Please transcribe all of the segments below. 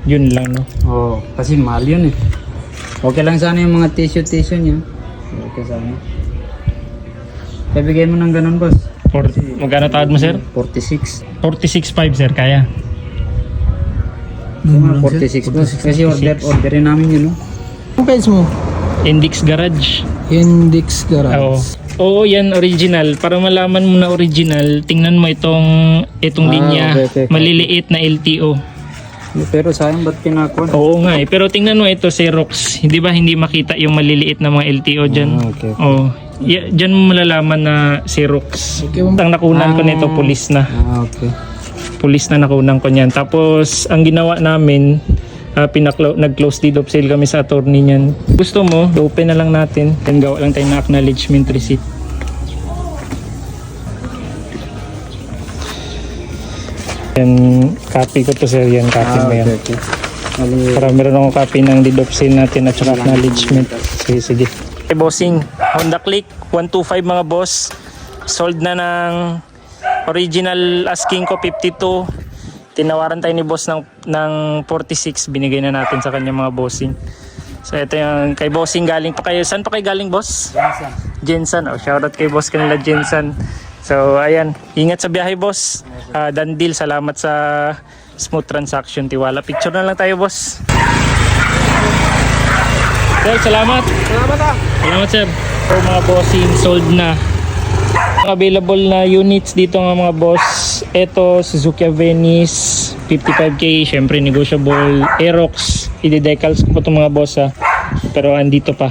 Yun lang, no? Oo, kasi mahal yun eh. Okay lang sana yung mga tissue niya. Okay sana. Kaya bigay mo ng ganun, boss. Magkano tawad mo, sir? 46. 46.5, sir. Kaya? Mga 46, boss. Kasi orderin namin yun, no? Ang price mo? Index Garage. Index Oo. Garage. Oo, yan original. Para malaman mo na original, tingnan mo itong linya. okay. Maliliit na LTO. Pero sayang ba't pinakuha? Oo nga eh. Pero tingnan mo ito, Xerox. Hindi ba hindi makita yung maliliit na mga LTO dyan? Okay. Oo. Dyan mo malalaman na Xerox. Ang nakunan ko nito, pulis na. Okay. Pulis na nakunan ko niyan. Tapos, ang ginawa namin, nag-close deed of sale kami sa attorney niyan. Gusto mo, open na lang natin. Then gawa lang tayo ng acknowledgement receipt. Yan, copy ko to, sir. Yan, copy mo yan. Okay. Para meron akong copy ng deed of sale natin at saka acknowledgement. Sige, sige. Okay, bossing. Honda Click 125 mga boss. Sold na ng original asking ko 52. Tinawaran tayo ni boss ng 46. Binigay na natin sa kanya mga bossing. So ito yung kay bossing galing pa kayo. Saan pa kayo galing, boss? Jensen. Oh, shoutout kay boss kanila, Jensen. So ayan, ingat sa biyahe, boss. Done deal. Salamat sa smooth transaction, tiwala. Picture na lang tayo, boss. Sir, salamat. Salamat, sir. So mga bossing, sold na. Available na units dito nga mga boss. Ito, Suzuki Venice 55k, syempre negotiable. Aerox, i-decals ko pa itong mga boss ha. Pero andito pa.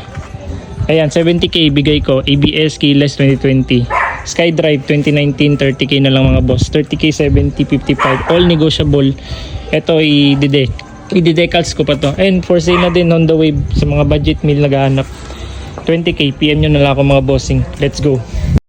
Ayan, 70k bigay ko. ABS keyless 2020. SkyDrive 2019, 30k na lang mga boss. 30k, 70, 55. All negotiable. Ito, i-decals ko pa to. And for sale na din on the wave sa mga budget meal naghahanap. 20k, PM nyo na lang ako mga bossing. Let's go.